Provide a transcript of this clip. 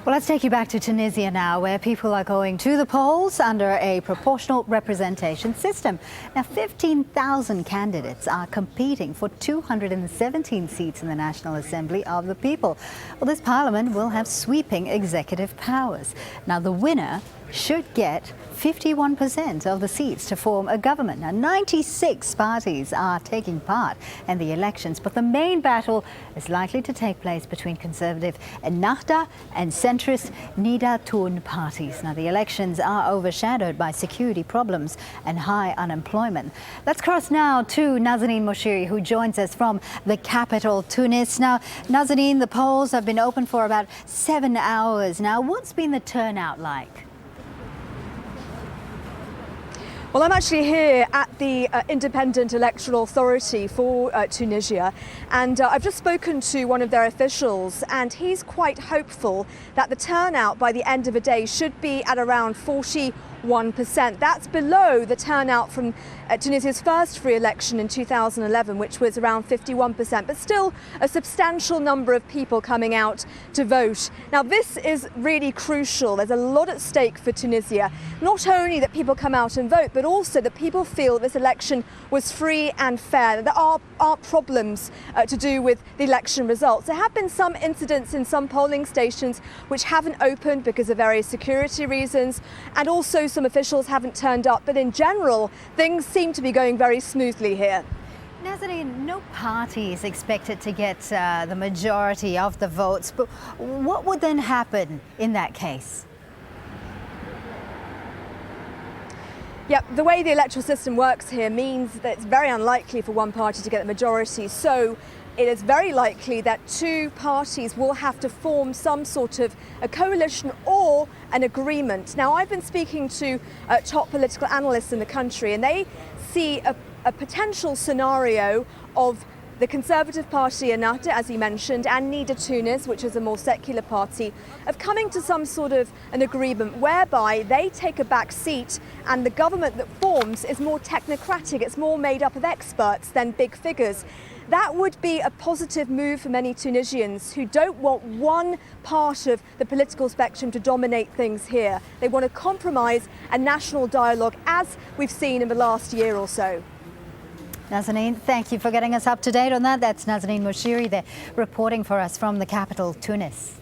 Well, let's take you back to Tunisia now, where people are going to the polls under a proportional representation system. Now, 15,000 candidates are competing for 217 seats in the National Assembly of the People. Well, this parliament will have sweeping executive powers. Now, the winner should get 51% of the seats to form a government. Now, 96 parties are taking part in the elections, but the main battle is likely to take place between conservative ENNAHDA and centrist NIDAA parties. Now, the elections are overshadowed by security problems and high unemployment. Let's cross now to Nazanin Moshiri, who joins us from the capital, Tunis. Now, Nazanin, the polls have been open for about 7 hours now. What's been the turnout like? Well, I'm actually here at the Independent Electoral Authority for Tunisia, and I've just spoken to one of their officials, and he's quite hopeful that the turnout by the end of the day should be at around 41%. That's below the turnout from Tunisia's first free election in 2011, which was around 51%, but still a substantial number of people coming out to vote. Now, this is really crucial. There's a lot at stake for Tunisia. Not only that people come out and vote, but also that people feel this election was free and fair. There are problems to do with the election results. There have been some incidents in some polling stations which haven't opened because of various security reasons, and also some officials haven't turned up. But in general, things seem to be going very smoothly here. Nazanin, no party is expected to get the majority of the votes, but what would then happen in that case? Yeah, the way the electoral system works here means that it's very unlikely for one party to get the majority. So it is very likely that two parties will have to form some sort of a coalition or an agreement. Now, I've been speaking to top political analysts in the country, and they see a potential scenario of the Conservative Party, ENNAHDA, as you mentioned, and NIDAA TOUNES, which is a more secular party, of coming to some sort of an agreement whereby they take a back seat and the government that forms is more technocratic, it's more made up of experts than big figures. That would be a positive move for many Tunisians who don't want one part of the political spectrum to dominate things here. They want a compromise and national dialogue, as we've seen in the last year or so. Nazanin, thank you for getting us up to date on that. That's Nazanin Moshiri there reporting for us from the capital, Tunis.